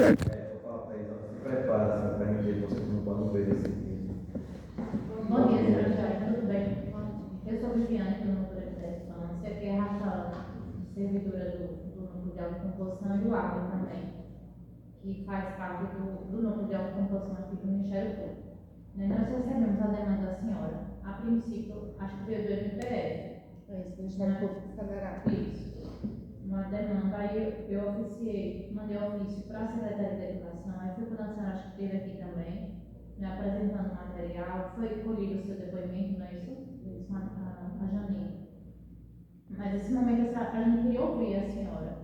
Eu falo para eles, ó, se prepara, assim, para mim, vocês não podem ver esse vídeo. Bom dia, senhora, tudo bem? Eu sou Viviane, do Núcleo da Infância, que é a Rafa, servidora do Núcleo de Autocomposição, e o Água também, que faz parte do Núcleo de Autocomposição aqui do Ministério Público. Nós recebemos a demanda da senhora, a princípio, acho que veio do MPF. É isso, Ministério Público Federal. Isso. Uma demanda, aí eu oficiei, mandei ofício para a Secretaria da Educação, aí fui quando a senhora, acho que esteve aqui também, me apresentando o material, foi colhido o seu depoimento, não é isso? Isso, a Janine. Mas nesse momento a gente queria ouvir a senhora.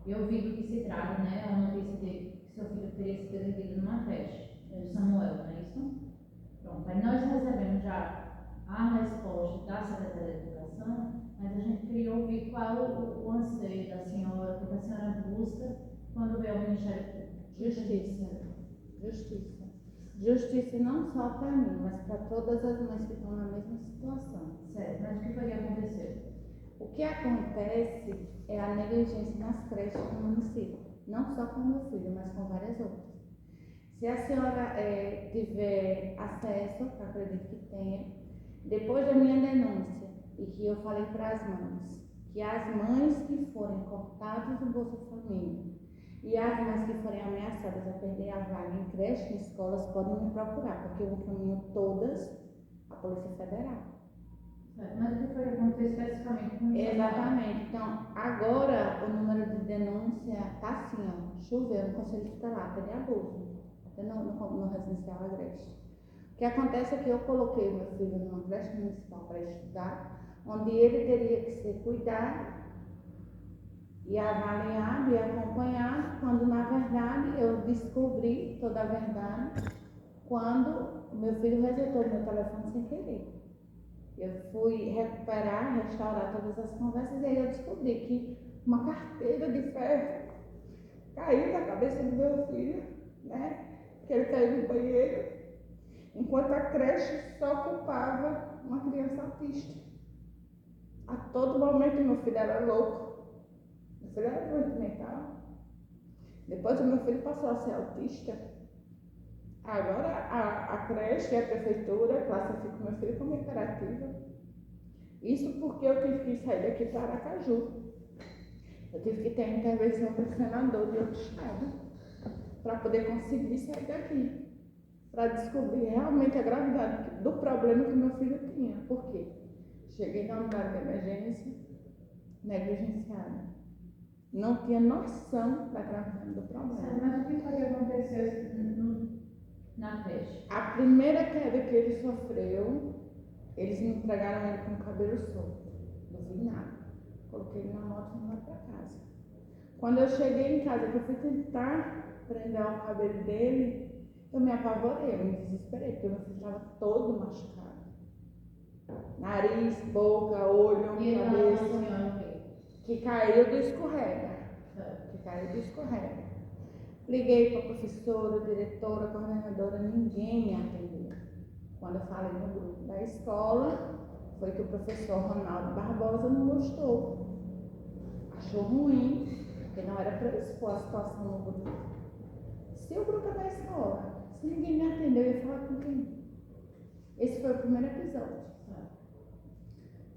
Eu vi do que se trata, né? A notícia de que seu filho teria sido demitido numa creche, o Samuel, não é isso? Pronto, aí nós recebemos já a resposta da Secretaria da Educação, mas a gente queria ouvir qual o anseio da senhora, o que a senhora busca quando vê o Ministério Público. Justiça. Justiça não só para mim, mas para todas as mães que estão na mesma situação. Certo, mas o que foi que aconteceu? O que acontece é a negligência nas creches do município, não só com o meu filho, mas com várias outras. Se a senhora tiver acesso, que eu acredito que tenha, depois da minha denúncia, e que eu falei para as mães, que as mães que forem cortadas do Bolsa Família e as mães que forem ameaçadas a perder a vaga em creche, em escolas, podem me procurar, porque eu encaminho todas à Polícia Federal. Certo, mas o que foi que aconteceu especificamente com isso? Exatamente. Então, agora o número de denúncia está assim, ó, choveu no Conselho Tutelar, de abuso, até no residencial Agreste. O que acontece é que eu coloquei meu filho numa creche municipal para estudar, onde ele teria que ser cuidado e avaliado e acompanhado, quando na verdade eu descobri toda a verdade quando meu filho resetou meu telefone sem querer. Eu fui recuperar, restaurar todas as conversas e aí eu descobri que uma carteira de ferro caiu na cabeça do meu filho, né? Que ele caiu no banheiro, enquanto a creche só ocupava uma criança autista. A todo momento meu filho era louco, meu filho era doente mental. Depois o meu filho passou a ser autista. Agora a creche e a prefeitura classificam meu filho como hiperativo. Isso porque eu tive que sair daqui para Aracaju. Eu tive que ter a intervenção do senador de outro estado para poder conseguir sair daqui, para descobrir realmente a gravidade do problema que meu filho tinha. Por quê? Cheguei na unidade de emergência negligenciada. Não tinha noção da gravidade do problema. Mas o que foi que aconteceu na creche? A primeira queda que ele sofreu, eles me entregaram ele com o cabelo solto. Não vi nada. Coloquei ele na moto e fui para casa. Quando eu cheguei em casa, que eu fui tentar prender o cabelo dele, eu me apavorei, eu me desesperei, porque meu filho estava todo machucado. Nariz, boca, olho, cabeça. Que caiu do escorrega. Liguei para a professora, diretora, coordenadora, ninguém me atendeu. Quando eu falei no grupo da escola, foi que o professor Ronaldo Barbosa não gostou. Achou ruim, porque não era para eu expor a situação no grupo. Se o grupo é da escola, se ninguém me atendeu, eu ia falar com quem? Esse foi o primeiro episódio.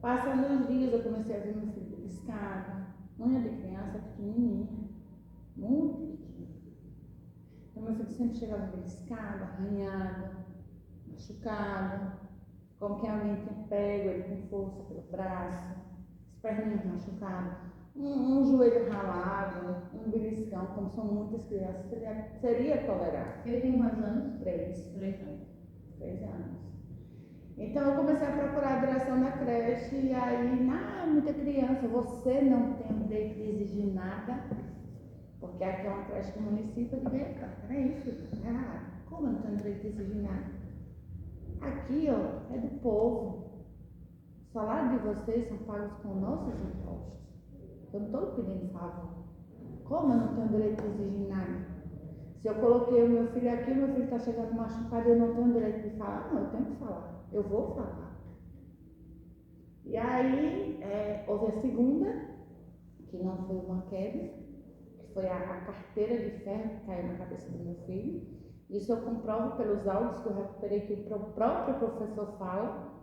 Passando os dias, eu comecei a ver meu filho beliscado, unha de criança pequenininha, muito pequena. Então, meu filho sempre chegava beliscado, arranhado, machucado, como que alguém tinha pego ele com força pelo braço, as perninhas machucadas, um joelho ralado, um beliscão, como são muitas crianças, seria tolerável. Ele tem quantos anos? 3 anos. 3 anos. Então eu comecei a procurar a direção da creche e aí, muita criança, você não tem o direito de exigir nada, porque aqui é uma creche do município, eu digo, peraí, filho, como eu não tenho direito de exigir nada? Aqui, ó, é do povo. O salário de vocês são pagos com nossos impostos. Eu não estou pedindo favor. Como eu não tenho direito de exigir nada? Se eu coloquei o meu filho aqui, meu filho está chegando machucado, eu não tenho direito de falar? Não, eu tenho que falar. Eu vou falar. E aí, houve a segunda, que não foi uma queda, que foi a carteira de ferro que caiu na cabeça do meu filho. Isso eu comprovo pelos áudios que eu recuperei, que o próprio professor fala.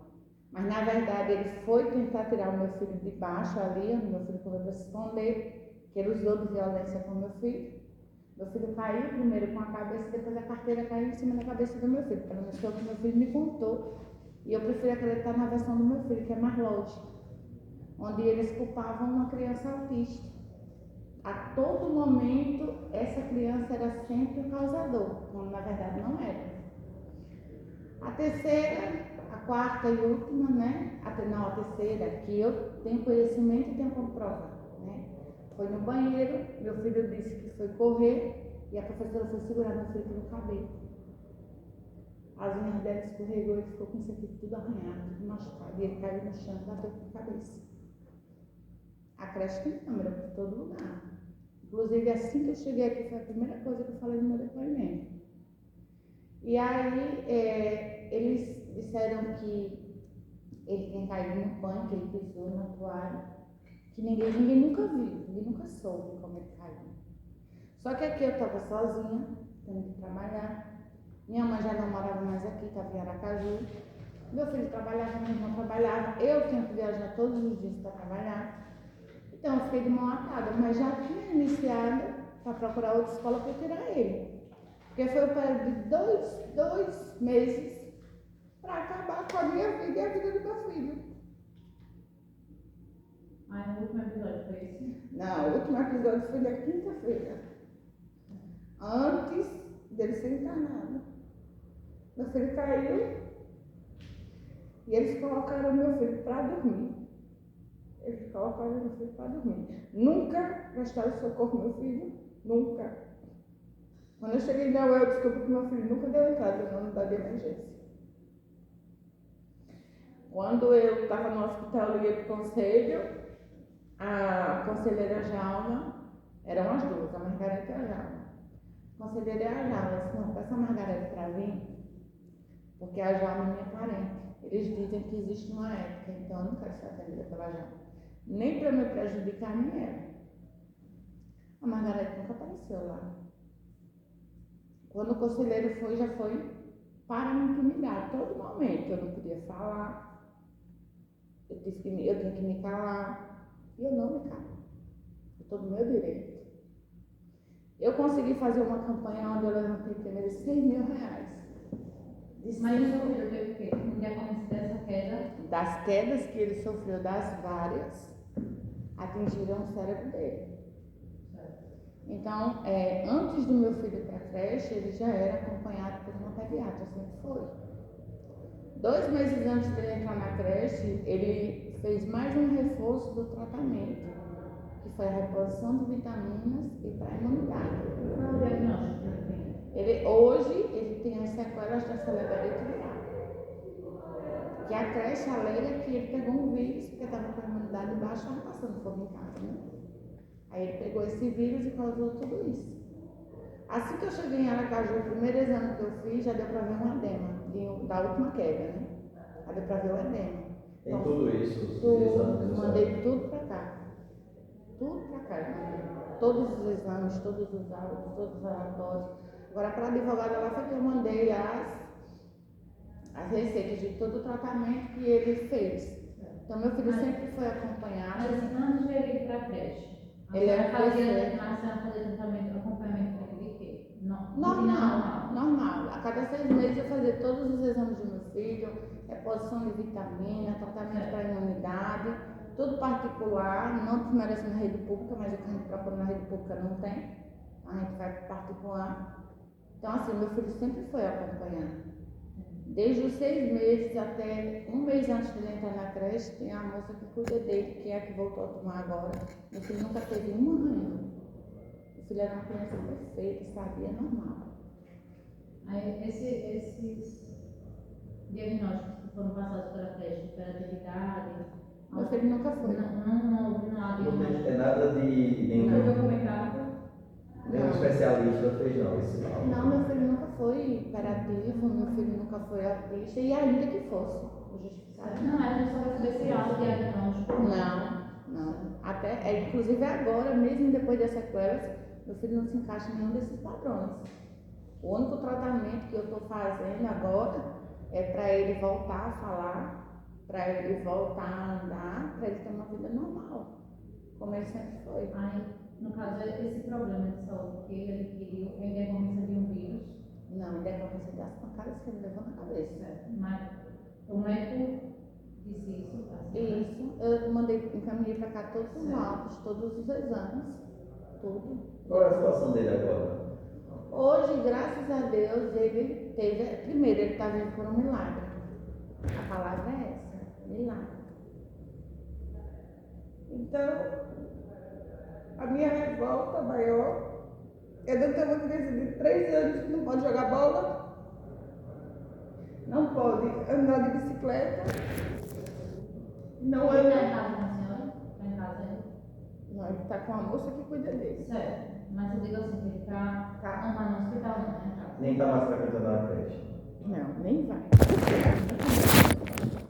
Mas, na verdade, ele foi tentar tirar o meu filho de baixo ali, o meu filho correu para se esconder, que ele usou de violência com o meu filho. Meu filho caiu primeiro com a cabeça, depois a carteira caiu em cima da cabeça do meu filho. Pelo menos foi o que meu filho me contou. E eu prefiro acreditar na versão do meu filho, que é mais lógica, onde eles culpavam uma criança autista. A todo momento, essa criança era sempre o causador, quando na verdade não era. A terceira, a quarta e última, né? A terceira, que eu tenho conhecimento e tenho como prova, né? Foi no banheiro, meu filho disse que foi correr e a professora foi segurar meu filho pelo cabelo. As unhas dela escorregou e ficou com isso aqui tudo arranhado, tudo machucado. E ele caiu no chão e bateu com a cabeça. A creche tem câmera por todo lugar. Inclusive, assim que eu cheguei aqui, foi a primeira coisa que eu falei no meu depoimento. E aí, eles disseram que ele tinha caído no banho, que ele pisou na toalha, que ninguém nunca viu, ninguém nunca soube como ele caiu. Só que aqui eu estava sozinha, tendo que trabalhar. Minha mãe já não morava mais aqui, estava em Aracaju. Meu filho trabalhava, minha irmã trabalhava. Eu tinha que viajar todos os dias para trabalhar. Então eu fiquei de mão atada, mas já tinha iniciado para procurar outra escola para tirar ele. Porque foi o período de dois meses para acabar com a minha vida e a vida do meu filho. Aí o último episódio foi esse? Não, o último episódio foi na quinta-feira. Antes dele ser internado. Meu filho caiu e eles colocaram meu filho para dormir. Eles colocaram meu filho para dormir. Nunca prestaram socorro meu filho, nunca. Quando eu cheguei na UEL, eu descobri que meu filho nunca deu entrada na unidade de emergência. Quando eu estava no hospital, eu liguei para o conselho, a conselheira Jalma, eram as duas, a Margarete e a Jalma. A conselheira é a Jalma, ela disse, não, peça a Margarete para vir, porque a Jalma é minha parente. Eles dizem que existe uma ética, então eu não quero ser atendida pela Jalma. Nem para me prejudicar, nem ela. A Margarete nunca apareceu lá. Quando o conselheiro foi, já foi para me intimidar. A todo momento eu não podia falar. Eu tinha que me calar. E eu não me calo. Eu estou no meu direito. Eu consegui fazer uma campanha onde eu levantei primeiro R$100.000. Mas o seu filho teve o quê? Um dia comecei dessa queda? Das quedas que ele sofreu, das várias, atingiram o cérebro dele. Então, antes do meu filho ir para a creche, ele já era acompanhado por uma pediatra, sempre foi. 2 meses antes de ele entrar na creche, ele fez mais um reforço do tratamento, que foi a reposição de vitaminas e para a imunidade. Qual é o diagnóstico que ele tem? Hoje, ele tem as sequelas da celeberite viral. Que a creche alega que ele pegou um vírus, porque estava com a imunidade baixa, estava passando fome em casa, né? Aí ele pegou esse vírus e causou tudo isso. Assim que eu cheguei em Aracaju, o primeiro exame que eu fiz, já deu para ver um edema, da última queda, né? Já deu para ver o edema. Tem Então, tudo isso, os exames. Mandei tudo para cá. Tudo para cá, eu mandei. Todos os exames, todos os áudios, todos os relatórios. Agora, para a advogada lá foi que eu mandei as receitas de todo o tratamento que ele fez. Então, meu filho sempre foi acompanhado. Mas antes de ele ir para a creche, Ele era fazia acompanhamento de quê? Normal. A cada 6 meses eu fazia todos os exames do meu filho, reposição de vitamina, tratamento para imunidade, tudo particular, não desmerecendo na rede pública, mas o que a gente procura na rede pública não tem, a gente vai para particular. Então, assim, meu filho sempre foi acompanhado. Desde os 6 meses até 1 mês antes de ele entrar na creche, tem a moça que cuida dele, que é a que voltou a tomar agora. Meu filho nunca teve uma arranhão. Meu filho era uma criança perfeita, sabia, normal. Aí, esses diagnósticos que foram passados pela creche, hiperatividade... Meu filho nunca foi. Não houve nada. Não tem nada de nenhum. Foi documentado? Nenhum especialista fez não, esse mal. Não, meu filho nunca foi hiperativo, meu filho nunca foi autista, e ainda que fosse justificado. Não, a gente só vai saber se há o diagnóstico. Não. Inclusive agora, mesmo depois das sequelas, Meu filho não se encaixa em nenhum desses padrões. O único tratamento que eu estou fazendo agora é para ele voltar a falar, para ele voltar a andar, para ele ter uma vida normal, como ele sempre foi. Aí, no caso, esse problema de saúde que ele adquiriu em decorrência de um vírus. Não, em decorrência das pancadas que ele levou na cabeça. Certo. Mas o médico disse isso, assim, Isso, eu encaminhei para cá todos os laudos, todos os exames, tudo. Qual é a situação dele agora? Hoje, graças a Deus, ele teve. Primeiro, ele está vindo por um milagre. A palavra é essa: milagre. Então, a minha revolta maior é de eu ter uma criança de 3 anos que não pode jogar bola, não pode andar de bicicleta, não Ele está anda. em casa com a senhora? Está em casa ele? Não, ele está com a moça que cuida dele. Certo. Mas eu digo assim, que ele está andando no hospital, não, né? Nem está mais frequentando a creche. Não, nem vai.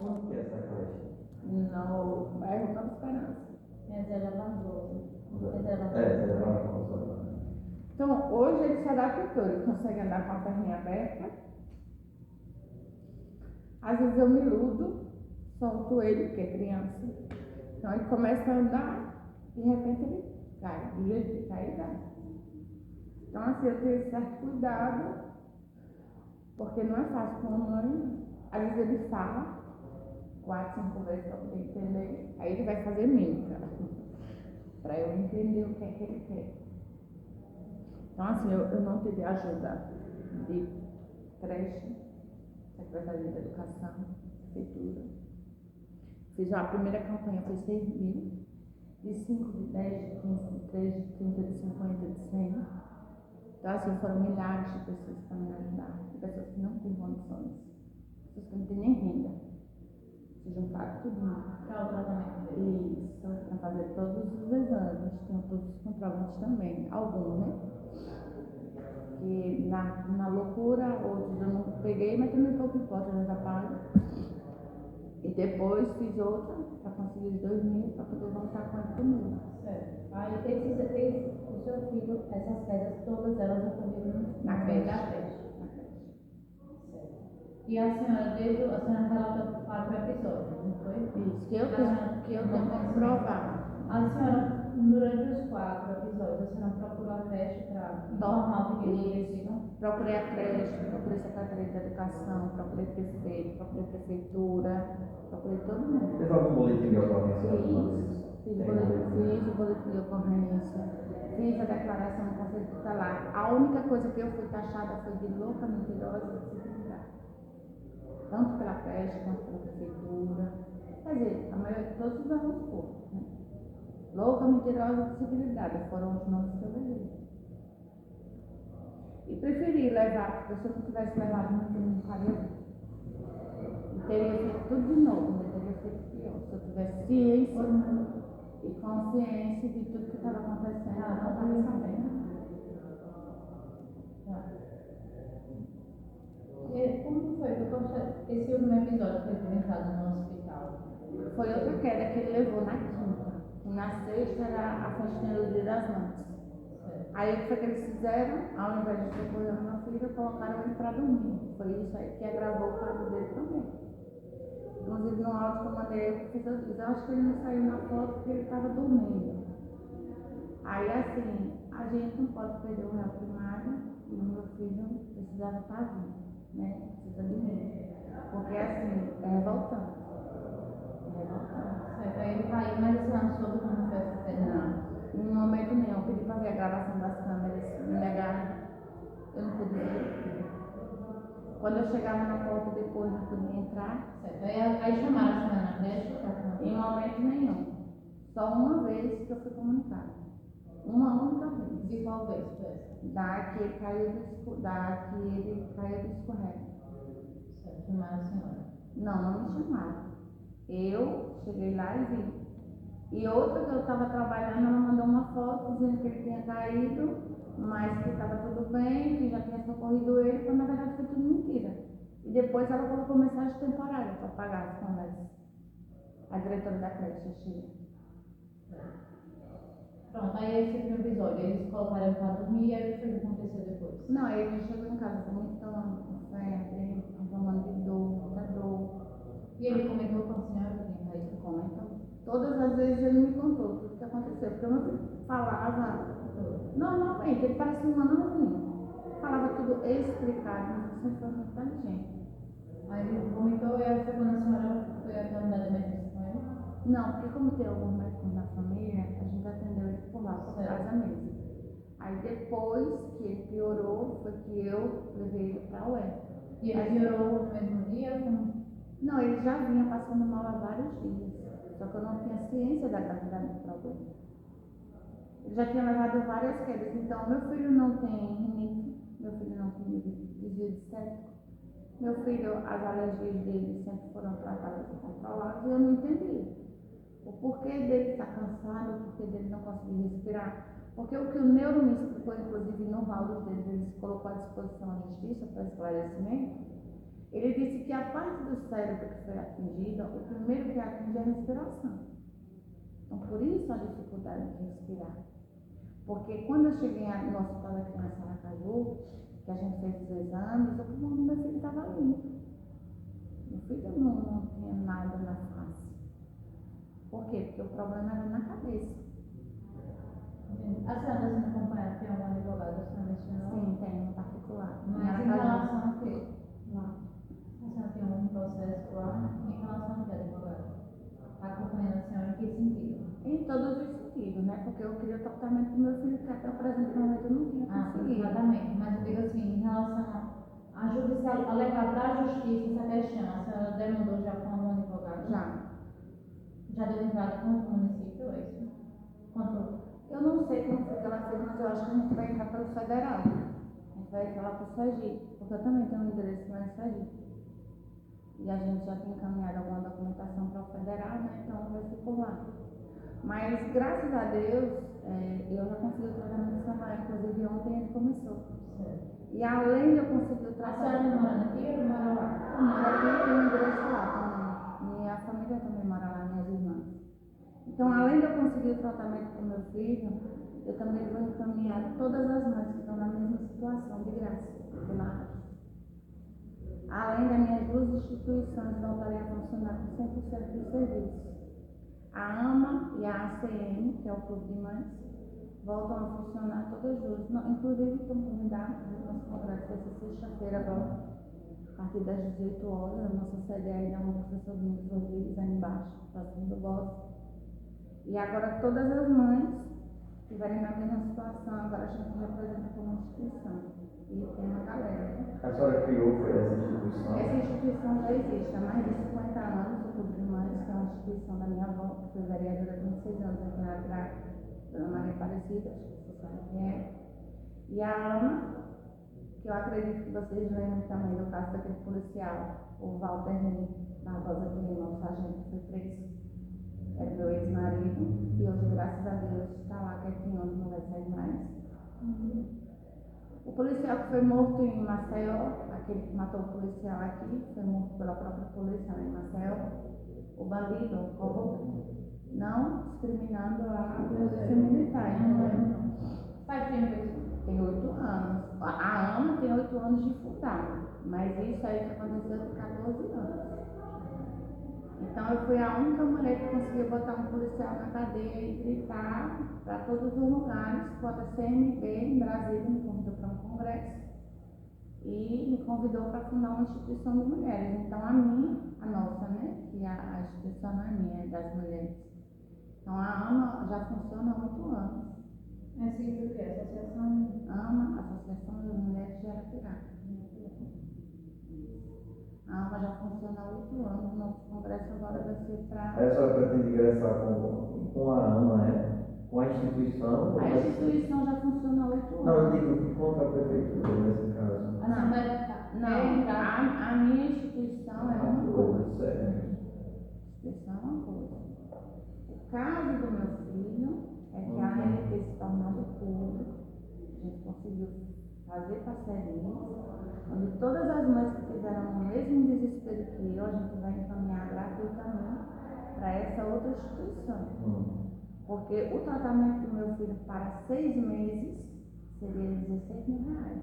Onde que é essa creche? No bairro Nova Esperança. É Zé Lavandroso. Você leva na consulta. Então, hoje ele se adapta todo, ele consegue andar com a perninha aberta. Às vezes eu me iludo, solto ele, porque é criança. Então ele começa a andar, de repente ele cai, do jeito que cai, ele cai. Então assim, eu tenho certo cuidado, porque não é fácil com a mãe. Às vezes ele fala, 4, 5 vezes para poder entender, aí ele vai fazer mímica, para eu entender o que é que ele quer. Então assim, eu não tive ajuda de creche, Secretaria de Educação, Prefeitura. Fiz a primeira campanha, foi 6.000, de 5, de 10, de 15, de 3, de 30, de 50, de 100. Então assim, foram milhares de pessoas para me ajudar, de pessoas que não têm condições, pessoas que não têm nem renda. Se juntaram tudo. Para o tratamento dele. Isso, para fazer todos os exames, tem todos os comprovantes também, alguns, né? E na loucura, outros eu não peguei, mas também pouco importa, eu já pago. E depois fiz outra para conseguir os 2.000 para poder voltar com ele comigo. Certo. Aí o seu filho, essas quedas, todas elas ocorreram Na meio creche. da creche. Certo. E a senhora relata 4 episódios, não foi? Isso, que eu tenho como provar. A senhora, durante os 4 episódios, a senhora procurou a creche para informar o que eles precisam? Procurei a creche, procurei a Secretaria de Educação, procurei prefeito, procurei prefeitura, procurei todo mundo. Fez algum boletim de ocorrência? Fiz o boletim de ocorrência, fiz a declaração no Conselho Tutelar. A única coisa que eu fui taxada foi de louca, mentirosa e disciplinada. Tanto pela creche quanto pela prefeitura. Quer dizer, a maioria de todos os alunos públicos, né? Louca, mentirosa e disciplinada foram os nomes que eu levei. E preferi levar, porque se eu não tivesse levado muito, eu não faria. E teria feito tudo de novo, mas teria feito pior. Se eu tivesse ciência e consciência de tudo que estava acontecendo, eu não estava sabendo. E como foi que esse último episódio foi comentado no hospital? Foi outra queda que ele levou na quinta. E na sexta era a festinha do Dia das Mães. Aí o que foi que eles fizeram? Ao invés de socorrer uma filha, colocaram ele para dormir. Foi isso aí que agravou o quadro dele também. Inclusive no áudio que eu mandei, eu acho que ele não saiu na foto porque ele estava dormindo. Aí assim, a gente não pode perder o réu primário e o meu filho precisava estar vivo, né? Precisa de mim. Porque assim, é revoltante. Certo, aí ele caiu, mas a senhora não soube como foi essa queda? Não. Em momento nenhum, eu pedi para ver a gravação das câmeras, me negaram, eu não podia ver. Quando eu chegava na porta depois, não podia entrar. Certo, aí chamaram a senhora na creche? Em momento nenhum. Só uma vez que eu fui comunicada. Uma única vez. De qual vez foi essa? Da que ele caiu do escorrego. Certo, chamaram a senhora. Não me chamaram. Eu cheguei lá e vi. E outra que eu estava trabalhando, ela mandou uma foto dizendo que ele tinha caído, mas que estava tudo bem, que já tinha socorrido ele, quando na verdade foi tudo mentira. E depois ela colocou mensagem temporária para pagar as conversas. A diretora da creche, a Sheila. Pronto, aí esse foi o episódio. Eles colocaram ele pra dormir e aí o que aconteceu depois? Não, aí ele chegou em casa vomitando, com febre, reclamando de dor, muita dor. E ele comentou com a senhora que tinha caído? Então, todas as vezes ele me contou tudo o que aconteceu, porque eu não falava normalmente, ele parecia um anãozinho. Falava tudo explicado, mas sempre foi muito inteligente. Aí ele vomitou e aí foi quando a senhora foi até a unidade de emergência com ele? Não, porque como tem alguns médicos na família, a gente atendeu ele por lá, por casa mesmo. Aí depois que ele piorou, foi que eu levei ele pra UER. E ele piorou no mesmo dia? Como? Não, ele já vinha passando mal há vários dias, só que eu não tinha ciência da gravidade do problema. Ele já tinha levado várias quedas, então meu filho não tem rinite, meu filho não tem desvio de septo, meu filho, as alergias dele sempre foram tratadas e controladas e eu não entendi. O porquê dele estar cansado, o porquê dele não conseguir respirar. Porque o que o neuro me explicou, inclusive no laudo dele, ele se colocou à disposição da justiça para esclarecimento, ele disse que a parte do cérebro que foi atingida, o primeiro que atinge é a respiração. Então, por isso a dificuldade de respirar. Porque quando eu cheguei no hospital aqui na Saracaju, que a gente fez os exames, o pulmão do meu filho estava limpo. Meu filho não tinha nada na face. Por quê? Porque o problema era na cabeça. A senhora está sendo acompanhada, tem algum advogado, a senhora mencionou? Sim, tem um particular. Mas em relação a quê? Lá. A senhora tem um processo lá em relação a que advogado? Acompanhando a senhora em que sentido? Em todos os sentidos, né? Porque eu queria o tratamento do meu filho, que até o presente momento eu não tinha conseguido. Exatamente. Mas eu digo assim, em relação a judicial, a levar para a justiça essa questão, a senhora demandou já com algum advogado? Já. Já deu entrada com o município, é isso? Quanto? Eu não sei como foi que ela fez, mas eu acho que a gente vai entrar pelo federal. A gente vai entrar lá para o Sergipe, porque eu também tenho um endereço lá em Sergipe. E a gente já tem encaminhado alguma documentação para o federal, né? Então vai ser por lá. Mas graças a Deus, eu já consegui o tratamento de Samuel, inclusive ontem ele começou. Certo. E além de eu conseguir o A senhora tratamento. não mora aqui ou mora lá? Eu moro aqui e tenho um endereço lá também. Minha família também mora lá, minhas irmãs. Então, além de eu conseguir o tratamento para o meu filho, eu também vou encaminhar todas as mães que estão na mesma situação, de graça, pela rádio. Além das minhas duas instituições voltarem a funcionar com 100% de serviço. A AMA e a ACM, que é o Clube de Mães, voltam a funcionar todas duas. Inclusive, estou convidada para o nosso congresso essa sexta-feira agora, a partir das 18 horas. A nossa sede é aí na rua Professor Domingos Rodrigues, aí embaixo, próximo do Bosque. E agora todas as mães que estiverem na mesma situação, agora a gente representa como instituição. E tem uma galera. A senhora criou foi essa instituição? Essa instituição já existe há mais de 50 anos, o Clube de Mães, que é uma instituição da minha avó, que foi vereadora há 26 anos aqui na Praia, Dona Maria Aparecida, acho que você sabe quem é. E a AMA, que eu acredito que vocês lembram também do caso daquele policial, o Walter Barbosa de Lima, o sargento que foi preso. Era meu ex-marido, e hoje, graças a Deus, está lá quietinho, não vai sair mais. O policial que foi morto em Maceió, aquele que matou o policial aqui, foi morto pela própria polícia em Maceió. O bandido, o corrupto, não discriminando a polícia militar, entendeu? Faz tempo isso? Tem 8 anos. A AMA tem 8 anos de fundada, mas isso aí que aconteceu tem 14 anos. Então eu fui a única mulher que conseguiu botar um policial na cadeia e gritar para todos os lugares, bota CMB em Brasília, me convidou para um congresso e me convidou para fundar uma instituição de mulheres. Então a minha, a nossa, né, que a instituição não é minha, é das mulheres. Então a AMA já funciona há 8 anos. É assim o que? Associação? AMA, Associação das Mulheres de Arapiraca. A AMA já funciona há 8 anos, nosso congresso agora vai ser para... Aí a senhora pretende ingressar com a AMA, né? Com a instituição? A instituição já funciona há 8 anos. Não, eu digo que contra a prefeitura, nesse caso. A senhora vai Não, a minha instituição é uma coisa. Sério. Instituição é uma coisa. O caso do meu filho é que a ANT se tornado público, a gente conseguiu fazer parcerias, onde todas as mães que tiveram o mesmo desespero que eu, a gente vai encaminhar gratuitamente para essa outra instituição. Porque o tratamento do meu filho para 6 meses seria 16 mil reais.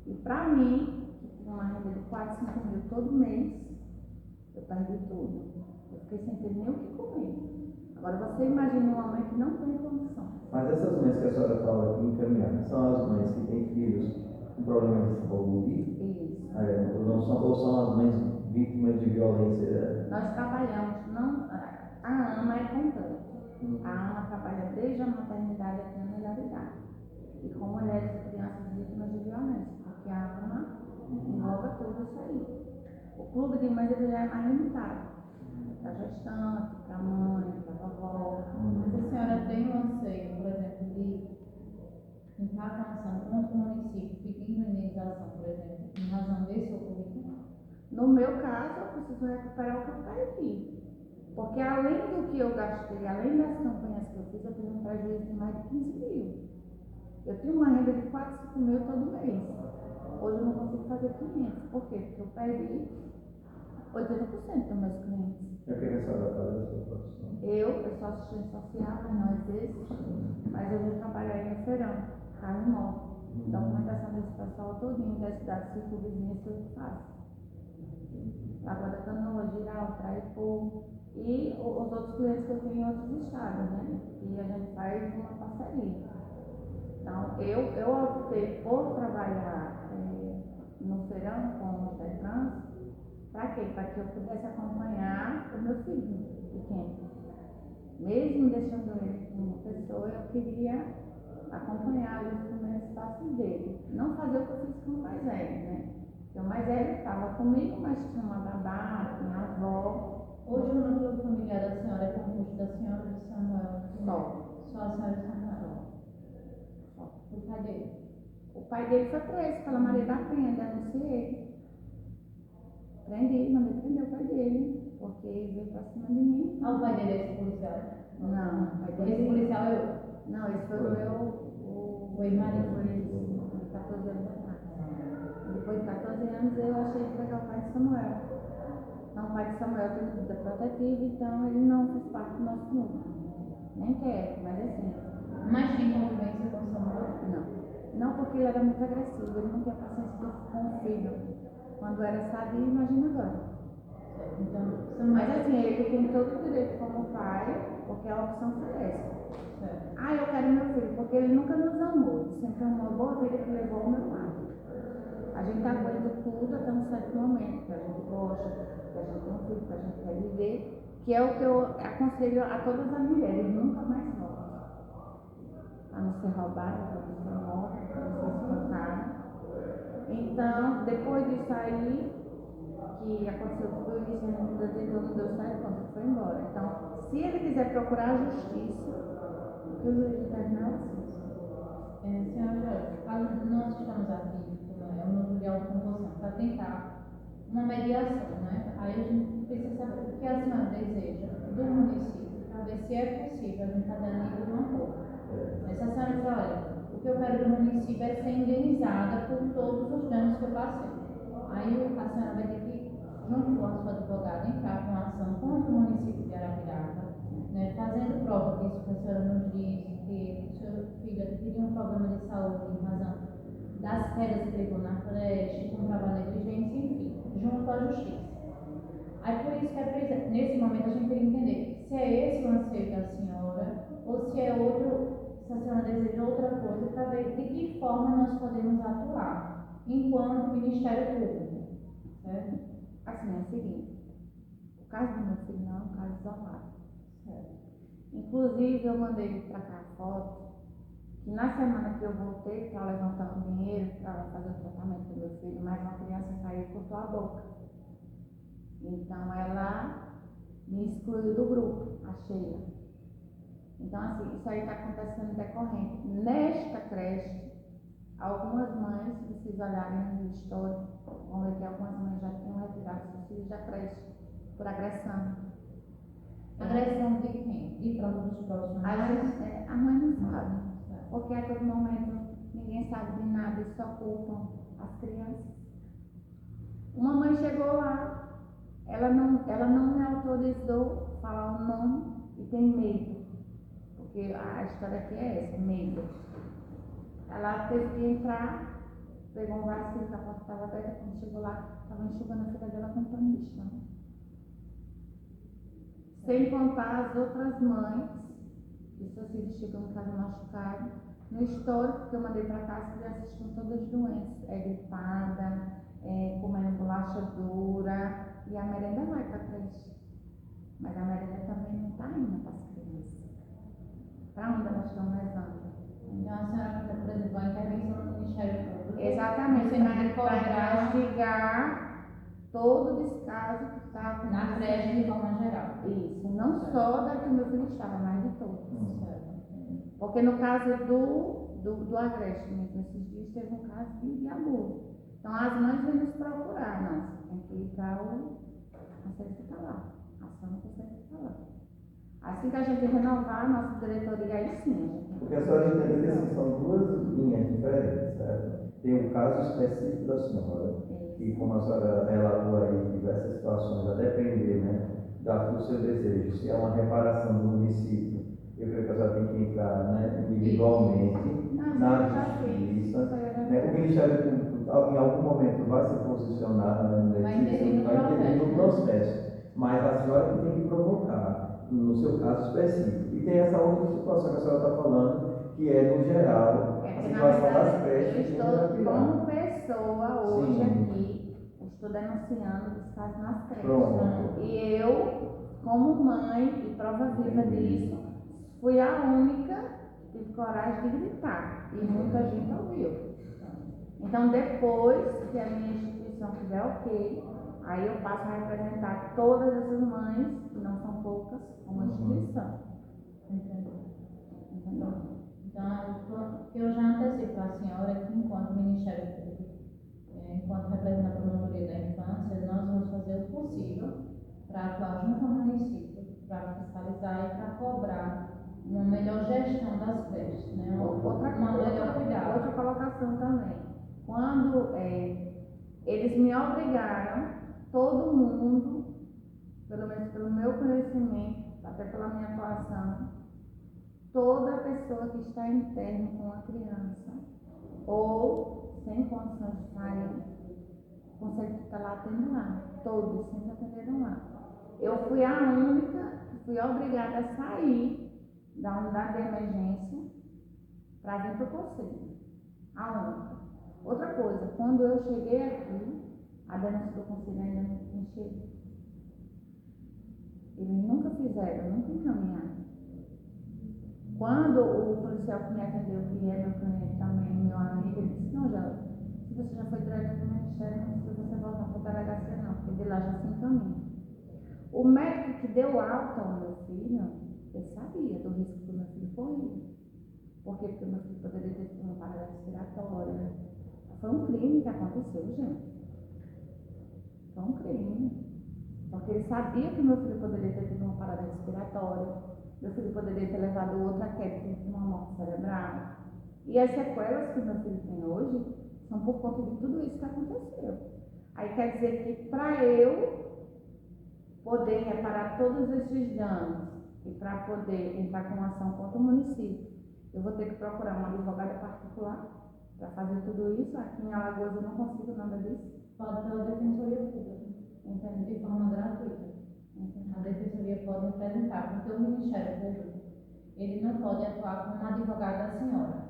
E para mim, que tinha uma renda de 4, 5 mil todo mês, eu perdi tudo. Eu fiquei sem ter nem o que comer. Agora você imagina uma mãe que não tem condição. Mas essas mães que a senhora fala aqui encaminhadas são as mães que têm filhos com problemas de saúde? Isso. Não são, ou são as mães vítimas de violência? Nós trabalhamos, não, a AMA é completa. A AMA trabalha desde a maternidade até a melhoridade. E com mulheres e crianças vítimas de violência, porque a AMA engloba tudo isso aí. O clube de mães ele já é mais limitado. Para gestante, para mãe, para vovó. Mas a senhora tem um anseio, por exemplo, de entrar com ação contra o município pedindo indenização, por exemplo, em razão desse ocorrido? No meu caso, eu preciso recuperar o que eu perdi. Porque além do que eu gastei, além das campanhas que eu fiz, eu tive um prejuízo de mais de 15 mil. Eu tinha uma renda de 4, 5 mil todo mês. Hoje eu não consigo fazer 500. Por quê? Porque eu perdi 80% dos meus clientes. Eu queria a senhora fazer a sua profissão. Eu sou assistente social, mas não exerço. Mas hoje eu trabalho aí no Feirão, carro novo. Documentação desse pessoal todinho, da cidade circunvizinha, isso eu faço. Agora Canoa, Giral, Traipu e os outros clientes que eu tenho em outros estados, né? E a gente faz uma parceria. Então, eu optei por trabalhar no Feirão com os Detrans, para quê? Para que eu pudesse acompanhar o meu filho pequeno. Mesmo deixando ele com uma pessoa, eu queria acompanhar os primeiros passos dele. Não fazer o que eu fiz com o mais velho, né? Porque o mais velho estava comigo, mas tinha uma babá, tinha avó. Hoje o núcleo familiar da senhora é composto da senhora e do Samuel? Só a senhora e o Samuel? Só. O pai dele? O pai dele foi preso pela Maria da Penha, denunciei. Prendi, mandei prender o pai dele, porque ele veio pra cima de mim. Ah, o pai dele é esse policial? Não, o pai dele. Esse policial é eu? Não, esse foi o ex-marido. Foi 14 anos atrás. Depois de 14 anos eu achei que pegar o pai de Samuel. Então o pai de Samuel tem medida protetiva, então ele não faz parte do nosso núcleo. Nem quer, mas assim. Mas tem convivência com o Samuel? Não. Não, porque ele era muito agressivo, ele não tinha paciência com o filho. Quando era sadio, imagina agora. Então, mas assim, ele tem todo o direito como pai, porque a opção foi essa. Ah, eu quero meu filho, porque ele nunca nos amou, ele sempre amou a boa vida que levou ao meu lado. A gente aguenta tudo até um certo momento, que a gente gosta, que a gente tem um filho, que a gente quer viver, que é o que eu aconselho a todas as mulheres, nunca mais voltem. A não ser roubada, a não ser morta, a não ser espancada. Então, depois disso aí, que aconteceu tudo isso, a gente ainda não deu certo, quando ele foi embora. Então, se ele quiser procurar a justiça, que o juiz determinar senhora Jorge, nós estamos aqui, o núcleo de autocomposição, para tentar uma mediação, né? Aí a gente precisa saber o que a senhora deseja do município, para ver se é possível a gente estar dando nível de um acordo. Mas se a senhora diz, olha, o que eu quero do município é ser indenizada por todos os danos que eu passei. Aí a senhora vai ter que, junto com a sua advogada, entrar com a ação contra o município de Arapiraca, né, fazendo prova disso que a senhora nos disse, que o seu filho adquiriu um problema de saúde em razão das quedas que levou na creche, comprava negligência, enfim, junto à justiça. Aí por isso que é preciso, nesse momento a gente tem que entender se é esse o anseio da senhora ou se é outro, se a senhora deseja outra coisa, para ver de que forma nós podemos atuar enquanto Ministério Público, certo? Assim, é o seguinte, o caso do meu filho não é um caso isolado. Certo. Inclusive, eu mandei para cá a foto, que na semana que eu voltei para levantar o dinheiro para fazer o tratamento do meu filho, mais uma criança caiu e cortou a boca. Então, ela me excluiu do grupo, a Sheila. Então, assim, isso aí está acontecendo decorrente. Nesta creche, algumas mães, se vocês olharem no histórico, vão ver que algumas mães já tinham retirado seus filhos da creche por agressão. Agressão de quem? De pronto dos profissionais? A mãe não sabe, porque a todo momento ninguém sabe de nada e só culpam as crianças. Uma mãe chegou lá, ela não me autorizou falar o nome e tem medo. porque a história aqui é essa, medo. Ela teve que entrar, pegou um vacilo que a porta estava aberta, quando chegou lá, estava enxugando a filha dela com pano de chão. Sem contar as outras mães, que seus filhos chegam em casa machucados. No histórico que eu mandei para cá, as crianças estão todas doentes, gripada, comendo bolacha dura, e a merenda vai para a creche. Mas a merenda também não está indo para as crianças. Para onde elas estão levando? Então a senhora, por exemplo, a intervenção do Ministério Público. Exatamente, no sentido de para cobrar investigar todo descaso que está na acontecendo. creche de forma geral. Isso, não só da que o meu filho estava, mas de todos. Certo. Porque no caso do Agreste mesmo, esses dias teve um caso de abuso. Então as mães vêm nos procurar, não, você tem que ir para o conselho tutelar. A ação no conselho tutelar. Assim que a gente renovar a nossa diretoria, aí sim. Porque a senhora entende que assim, são duas linhas diferentes, certo? Tem um caso específico da senhora, que como a senhora relatou aí diversas situações, a depender, né, do seu desejo, se é uma reparação do município, eu creio que a senhora tem que entrar, né, individualmente na justiça. Né? O Ministério Público, em algum momento, vai se posicionar, né, Vai intervir no processo, mas a senhora que tem que provocar, no seu caso específico. E tem essa outra situação que a senhora está falando, que é no geral, a situação das creches. Eu estou como pessoa hoje Sim. aqui, estou denunciando descaso nas creches. Pronto. E eu, como mãe e prova viva disso, fui a única que tive coragem de gritar. E muita gente ouviu. Então, depois que a minha instituição tiver ok, aí eu passo a representar todas essas mães, que não são poucas, como instituição. Entendeu? Então, eu já antecipo a senhora que, enquanto Ministério Público, enquanto representante da Promotoria da Infância, nós vamos fazer o possível para atuar junto ao município, para fiscalizar e para cobrar uma melhor gestão das creches, né? Outra colocação também. Quando eles me obrigaram, todo mundo, pelo menos pelo meu conhecimento, até pela minha atuação, toda pessoa que está interna com a criança ou sem condições de sair, o conselho tutelar atende lá. Todos sempre atenderam lá. Eu fui a única que fui obrigada a sair da unidade de emergência para vir para o conselho. A única. Outra coisa, quando eu cheguei aqui, a denúncia do conselho ainda não chegou. Eles nunca fizeram, nunca encaminharam. Quando o policial que me atendeu, que é meu cliente também, meu amigo, ele disse, não, já, se você já foi direto para o Ministério, não precisa você voltar para a delegacia não, porque de lá já se encaminha. O médico que deu alta ao meu filho, eu sabia do risco que o meu filho corria. Por quê? Porque o meu filho poderia ter tido uma parada respiratória. Foi um crime que aconteceu, gente. Foi um crime. Porque ele sabia que o meu filho poderia ter tido uma parada respiratória. Meu filho poderia ter levado outra queda de uma morte cerebral. E as sequelas que meu filho tem hoje são por conta de tudo isso que aconteceu. Aí quer dizer que para eu poder reparar todos esses danos e para poder entrar com ação contra o município, eu vou ter que procurar uma advogada particular para fazer tudo isso. Aqui em Alagoas eu não consigo nada disso. Pode pela Defensoria Pública, de forma gratuita. A Defensoria pode apresentar, porque o Ministério Público, ele não pode atuar como advogado da senhora.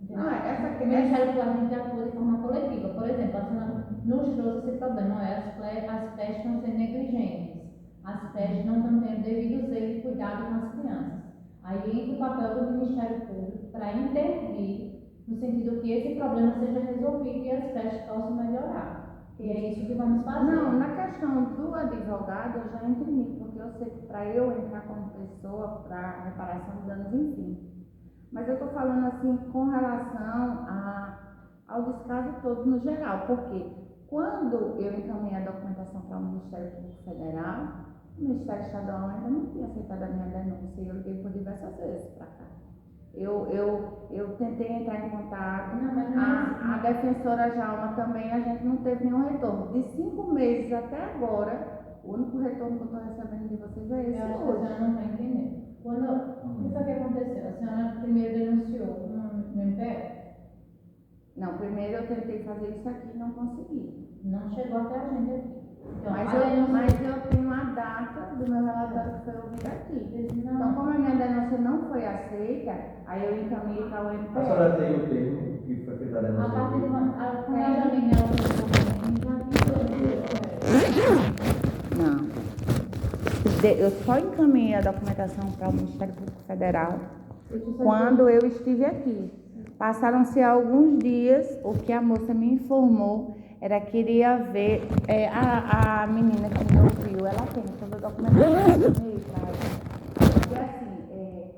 O Ministério Público atua de forma coletiva. Por exemplo, a senhora nos trouxe esse problema, as creches estão sendo negligentes, as creches não estão tendo devido zelo e cuidado com as crianças. Aí entra o papel do Ministério Público para intervir, no sentido que esse problema seja resolvido e as creches possam melhorar. E é isso que vamos fazer. Não, na questão do advogado eu já entendi, porque eu sei que para eu entrar como pessoa para reparação de danos, enfim. Mas eu estou falando assim com relação ao descaso todo no geral, porque quando eu encaminhei a documentação para o Ministério Público Federal, o Ministério Estadual ainda não tinha aceitado a minha denúncia e eu liguei por diversas vezes para cá. Eu tentei entrar em contato, a defensora Jalma também, a gente não teve nenhum retorno. De 5 meses até agora, o único retorno que eu estou recebendo de vocês é esse Eu acho que hoje. você não está entendendo. O que foi que aconteceu? A senhora primeiro denunciou no MPF? Não, primeiro eu tentei fazer isso aqui e não consegui. Não chegou até a gente aqui. Então, Mas eu tenho a data do meu relatório que foi ouvido aqui. Então, como a minha denúncia não foi aceita, aí eu encaminhei para o A MPF. senhora tem o termo que foi feita a A denúncia partir aqui? de quando a Janine Não. Eu só encaminhei a documentação para o Ministério Público Federal quando eu estive aqui. Passaram-se alguns dias, o que a moça me informou era que iria ver a menina que me ouviu, ela tem toda a documentação. Porque assim,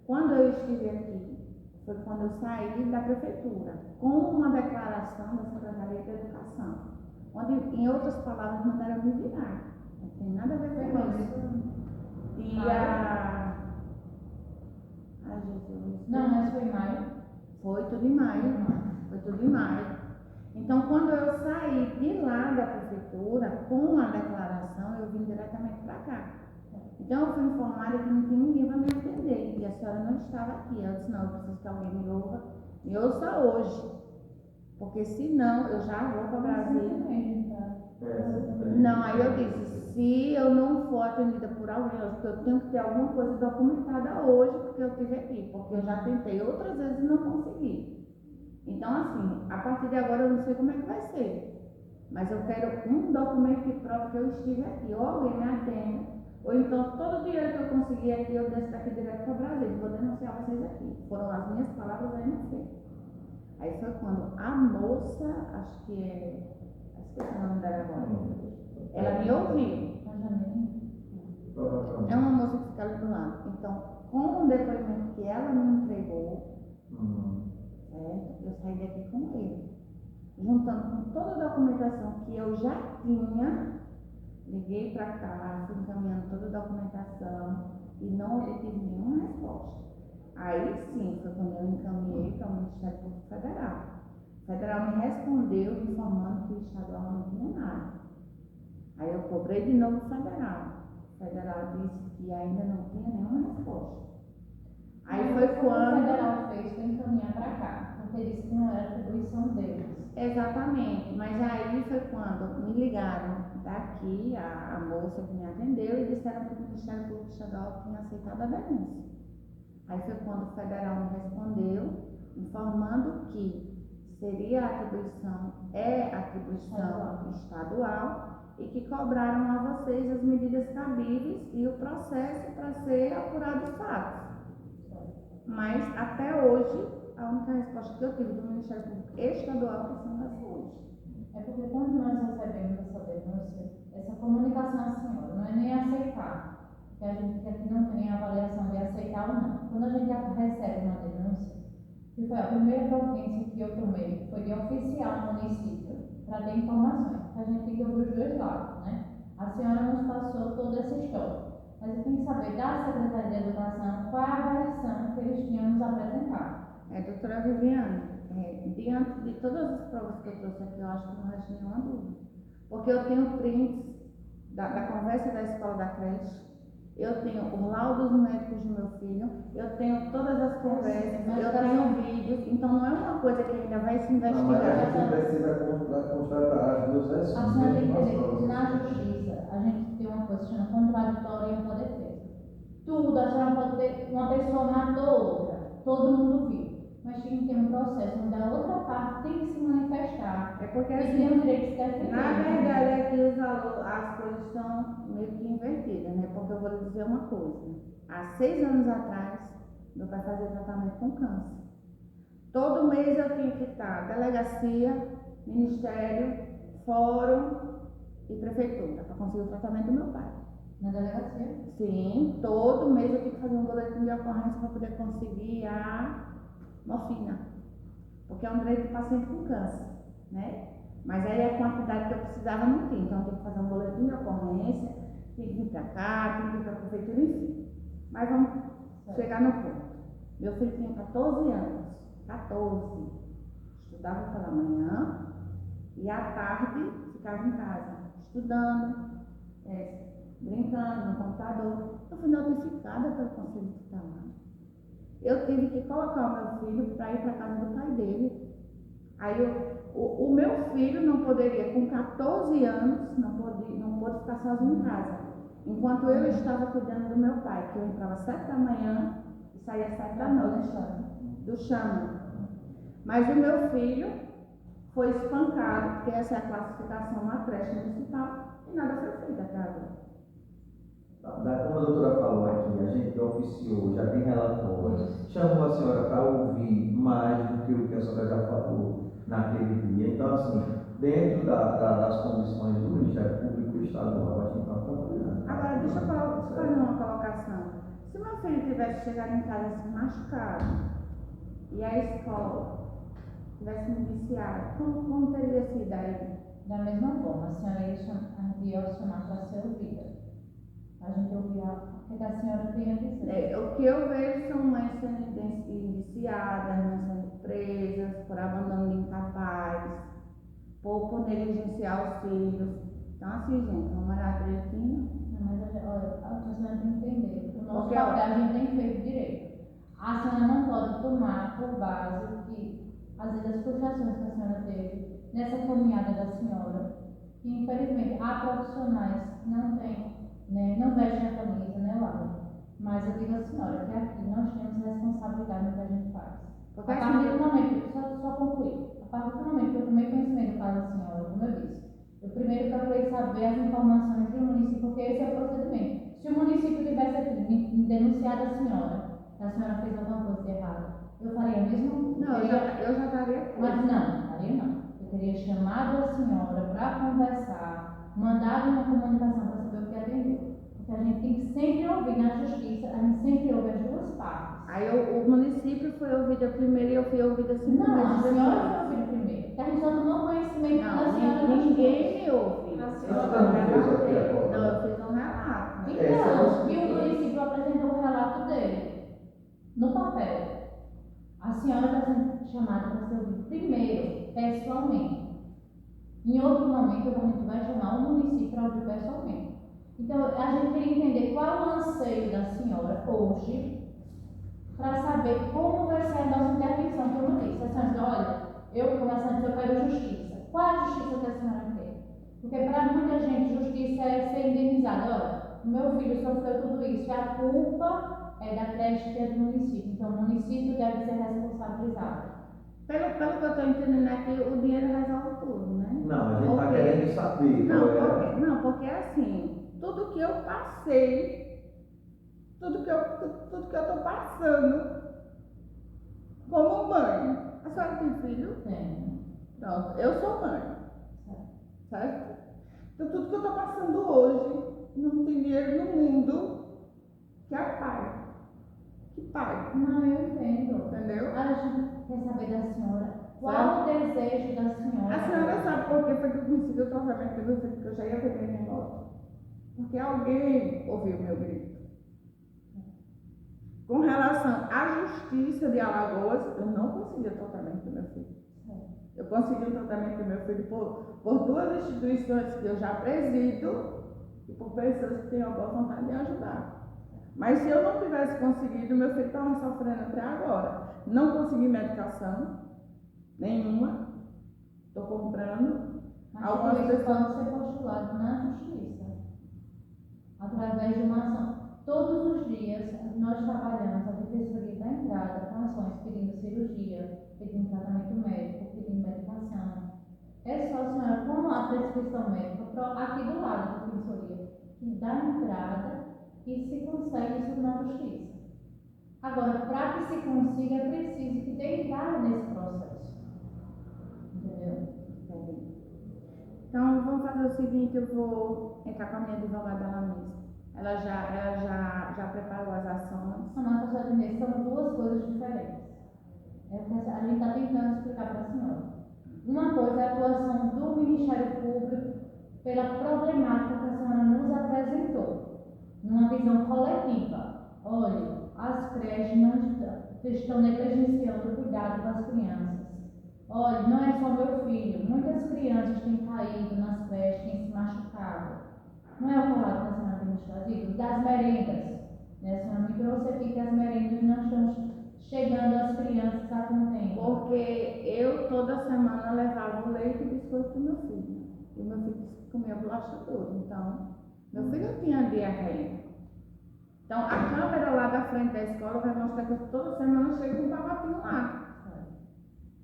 quando eu estive aqui, foi quando eu saí da prefeitura, com uma declaração da Secretaria de Educação, onde, em outras palavras, mandaram me virar. Não tem nada a ver com isso. E a... Ai, Jesus. Não, mas foi em maio. Foi tudo em maio. Foi tudo em maio. Então, quando eu saí de lá da prefeitura, com a declaração, eu vim diretamente para cá. Então, eu fui informada que não tinha ninguém para me atender. E a senhora não estava aqui. Eu disse, não, eu preciso que alguém me ouça hoje. Porque senão, eu já vou para Brasília. Não, aí eu disse, se eu não for atendida por alguém, eu tenho que ter alguma coisa documentada hoje, porque eu estive aqui, porque eu já tentei outras vezes e não consegui. Então, assim, a partir de agora eu não sei como é que vai ser, mas eu quero um documento que prove que eu estive aqui, ou alguém me atenda, ou então todo o dinheiro que eu conseguir aqui, eu desço daqui direto para Brasília, vou denunciar vocês aqui. Foram as minhas palavras, aí não sei. Aí foi quando a moça, acho que esqueci o nome dela agora. Ela me ouviu. É uma moça que fica ali do lado. Então, com o depoimento que ela me entregou, certo? Eu saí daqui com ele. Juntando com toda a documentação que eu já tinha, liguei para cá, fui encaminhando toda a documentação e não obtive nenhuma resposta. Aí sim, foi quando eu encaminhei para o Ministério Público Federal. O federal me respondeu informando que o estadual não tinha nada. Aí eu cobrei de novo o federal. O federal disse que ainda não tinha nenhuma resposta. Aí foi quando... O federal fez para encaminhar para cá, porque disse que não era atribuição deles. Exatamente, mas aí foi quando me ligaram daqui, a moça que me atendeu, e disseram que o Ministério Público Estadual tinha aceitado a denúncia. Aí foi quando o federal me respondeu, informando que seria atribuição estadual e que cobraram a vocês as medidas cabíveis e o processo para ser apurado os fatos. Mas até hoje, a única resposta que eu tive do Ministério Público Estadual é que não vai ser hoje. É porque quando nós recebemos essa denúncia, essa comunicação à senhora não é nem aceitar, porque a gente aqui não tem avaliação de aceitar ou não. Quando a gente recebe uma denúncia, que foi a primeira providência que eu tomei, foi de oficiar o município para ter informações, porque a gente tem que ouvir os dois lados, né? A senhora nos passou toda essa história, mas eu tenho que saber da Secretaria de Educação qual é a versão que eles tinham nos apresentado. Doutora Viviane, diante de todas as provas que eu trouxe aqui, eu acho que não resta nenhuma dúvida. Porque eu tenho prints da conversa da escola da creche, eu tenho os laudos médicos do meu filho, eu tenho todas as conversas, eu tenho vídeos, então não é uma coisa que ainda vai se investigar. Mas a gente precisa constatar as duas versões. A senhora tem que entender que na justiça a gente tem uma coisa chamada contraditória e uma defesa. Tudo, a senhora pode ter, uma pessoa matou outra, todo mundo viu. Mas tem que ter um processo onde a outra parte tem que se manifestar. É porque e assim, tem o direito de se defender. na verdade é que as coisas estão meio que invertidas, né? Porque eu vou lhe dizer uma coisa. Há 6 anos atrás, meu pai fazia tratamento com câncer. Todo mês eu tinha que estar delegacia, ministério, fórum e prefeitura para conseguir o tratamento do meu pai. Na delegacia? Sim, todo mês eu tinha que fazer um boletim de ocorrência para poder conseguir a morfina, porque é um direito do paciente com câncer, né? Mas aí a quantidade que eu precisava não tinha, então eu tinha que fazer um boletim de ocorrência, tinha que vir para cá, tinha que vir para a prefeitura, enfim. Mas vamos chegar no ponto. Meu filho tinha 14 anos, 14, estudava pela manhã e à tarde ficava em casa, estudando, brincando no computador. Eu fui notificada pelo conselho tutelar. Eu tive que colocar o meu filho para ir para a casa do pai dele. Aí o meu filho não poderia, com 14 anos, não pôde ficar sozinho em casa. Enquanto eu estava cuidando do meu pai, que eu entrava às 7 da manhã e saía às 7 da noite do chama. Mas o meu filho foi espancado, porque essa é a classificação na creche municipal, e nada foi feito até agora. Como a doutora falou aqui, a gente oficiou, já tem relatórios, chamou a senhora para ouvir mais do que o que a senhora já falou naquele dia. Então, assim, dentro das condições do Ministério Público Estadual, a gente está acompanhando. Agora, deixa eu fazer uma colocação. Se meu filho tivesse chegado em casa se machucado, e a escola tivesse me viciado, como teria sido aí? Da mesma forma, a senhora ia chamar para ser ouvida. A gente ouviu o que a senhora tem a dizer. O que eu vejo são mães sendo indiciadas, mães sendo presas por abandono de incapaz, por negligenciar os filhos. Então, assim, gente, vamos olhar direitinho. Mas olha, a senhora tem que entender. O nosso Porque, papel a gente tem feito direito. A senhora não pode tomar por base que, às vezes, as frustrações que a senhora teve nessa caminhada da senhora, que infelizmente há profissionais que não têm, né, não vestem a camisa, né, Laura? Mas eu digo à senhora que aqui nós temos responsabilidade no que a gente faz. Porque A partir do momento, só concluir, a partir do momento que eu tomei conhecimento do caso da senhora, como eu disse, eu primeiro procurei saber as informações do município, porque esse é o procedimento. Se o município tivesse aqui me denunciado a senhora, que a senhora fez alguma coisa de errada, eu faria a mesma coisa. Não, eu já estaria. Mas não, faria não. Eu teria chamado a senhora para conversar, mandado uma comunicação para saber o que atendeu. Porque a gente tem que sempre ouvir na justiça, a gente sempre ouve as duas partes. Aí o município foi ouvido primeiro e eu fui ouvida 5 Não, a meses senhora depois. foi ouvida primeiro. Porque a gente só tomou conhecimento da senhora. Ninguém me ouve. A Eu senhora só não fez aqui relatei. agora. Não, eu fiz um relato. Então, e o município apresentou o relato dele no papel. A senhora está sendo chamada para ser ouvida primeiro, pessoalmente. Em outro momento, a gente vai chamar o município para ouvir pessoalmente. Então, a gente queria entender qual é o anseio da senhora hoje para saber como vai ser a nossa intervenção, como eu disse. A senhora diz, olha, eu conversando, eu quero justiça. Qual é a justiça que a senhora quer? Porque para muita gente, justiça é ser indenizada. Olha, o meu filho sofreu tudo isso, a culpa é da creche e é do município. Então, o município deve ser responsabilizado. Pelo que eu estou entendendo aqui, o dinheiro resolve tudo, né? Não, a gente está querendo saber. Não, porque assim, tudo que eu passei, tudo que eu estou passando como mãe. A senhora tem filho? Tem. Pronto, eu sou mãe. Certo? Então tudo que eu estou passando hoje, não tem dinheiro no mundo que é pai. Que pai. Não, eu entendo. Entendeu? A gente quer saber da senhora qual o desejo da senhora. A senhora sabe por que foi que eu consegui o tratamento do meu filho, que eu já ia vender minha moto? Porque alguém ouviu meu grito. Com relação à justiça de Alagoas, eu não consegui o tratamento do meu filho. Eu consegui o tratamento do meu filho por duas instituições que eu já presido e por pessoas que têm a boa vontade de ajudar. Mas se eu não tivesse conseguido, meu filho estava sofrendo até agora. Não consegui medicação nenhuma. Estou comprando. Mas Algumas tudo isso pessoas. pode ser postulado na justiça. Através de uma ação. Todos os dias nós trabalhamos, a Defensoria da Entrada, com ações pedindo cirurgia, pedindo tratamento médico, pedindo medicação. É só a senhora, como a prescrição médica, aqui do lado da Defensoria, que dá entrada e se consegue isso na justiça. Agora, para que se consiga, é preciso que dê entrada nesse processo. Entendeu? Então, vamos fazer o seguinte, eu vou entrar com a minha advogada lá mesmo. Ela já preparou as ações. Não, professora Inês, são duas coisas diferentes. É o que a gente está tentando explicar para a senhora. Uma coisa é a atuação do Ministério Público pela problemática que a senhora nos apresentou, numa visão coletiva. Olha, as creches não estão negligenciando o cuidado das crianças. Olha, não é só meu filho, muitas crianças têm caído nas creches, têm se machucado. Não é o relato que a senhora tem recurso trazido, das merendas. Né? A senhora me trouxe aqui que as merendas não estão chegando às crianças a contento. Porque eu toda semana levava o leite e biscoito pro meu filho. E meu filho comia bolacha toda. Então, meu filho tinha diarreia. Então, a câmera lá da frente da escola vai mostrar que eu toda semana chego com um pacotinho lá.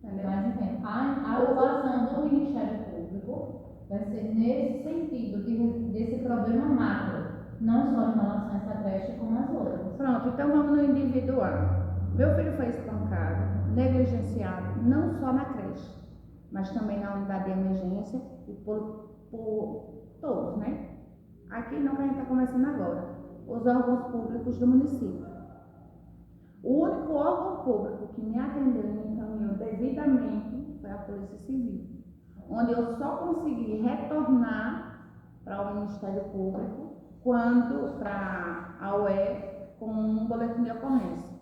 Entendeu? Mas, enfim, a atuação do Ministério Público vai ser nesse sentido, desse problema macro, não só em relação a essa creche, como as outras. Pronto, então vamos no individual. Meu filho foi espancado, negligenciado, não só na creche, mas também na unidade de emergência e por todos, né? Aqui não, que a gente está começando agora. Os órgãos públicos do município. O único órgão público que me atendeu e me encaminhou devidamente foi a Polícia Civil, onde eu só consegui retornar para o Ministério Público quando para a UE com um boletim de ocorrência.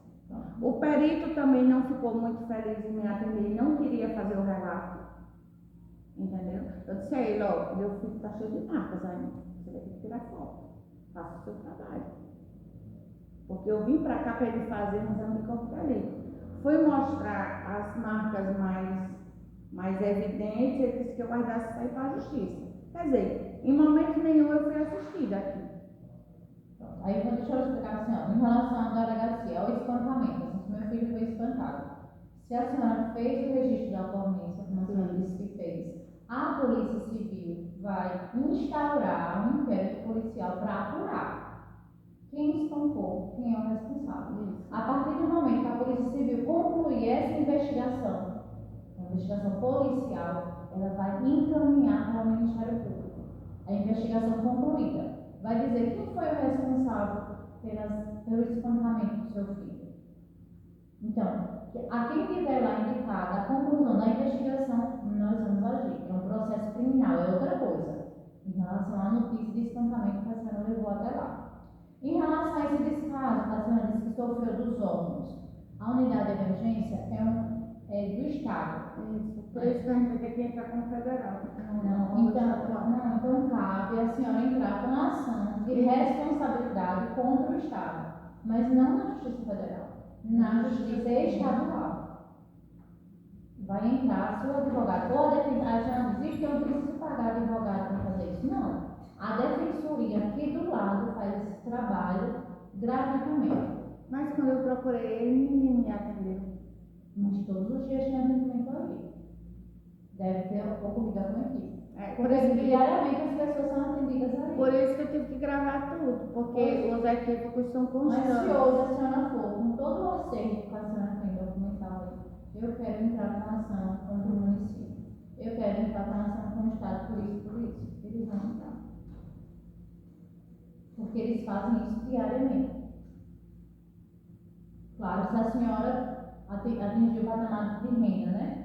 O perito também não ficou muito feliz em me atender, não queria fazer o relato, entendeu? Eu disse a ele, ó, meu filho está cheio de marcas ainda, você vai ter que tirar foto, faça o seu trabalho. Porque eu vim para cá para ele fazer um exame de corpo de delito. Fui mostrar as marcas mais evidentes, ele disse que eu guardasse isso aí para a justiça. Quer dizer, em momento nenhum eu fui assistida aqui. Aí deixa eu explicar a senhora, em relação à delegacia, ao espancamento, assim, se meu filho foi espancado. Se a senhora fez o registro da ocorrência, como a senhora disse que fez, a Polícia Civil vai instaurar um inquérito policial para apurar quem espancou, quem é o responsável. A partir do momento que a Polícia Civil concluir essa investigação, a investigação policial, ela vai encaminhar para o Ministério Público. A investigação concluída vai dizer quem foi o responsável pelo espancamento do seu filho. Então, a quem tiver lá indicada a conclusão da investigação, nós vamos agir. É um processo criminal, é outra coisa, em relação à notícia de espancamento que a senhora levou até lá. Em relação a esse descaso, a senhora disse que sofreu dos órgãos. A unidade de emergência é do Estado. Isso, por isso que a gente tem que entrar com o federal. Então cabe a senhora entrar com a ação de responsabilidade contra o Estado, mas não na Justiça Federal, na Justiça Estadual. Vai entrar seu advogado, ou a senhora diz que eu não preciso pagar advogado para fazer isso. Não. A defensoria aqui do lado faz esse trabalho gratuitamente. Mas quando eu procurei ele, ninguém me atendeu. Mas todos os dias tem atendimento ali. Deve ter ocorrido alguma equipe. Por isso que diariamente as pessoas são atendidas ali. Por isso que eu tive que gravar tudo, porque os equívocos são Mas se constantes. hoje a senhora for, com todo o acerto que a senhora tem documental, eu quero entrar com ação contra o município. Eu quero entrar com ação com o Estado por isso. Eles vão entrar. Porque eles fazem isso diariamente. Claro, se a senhora atingiu o patamar de renda, né?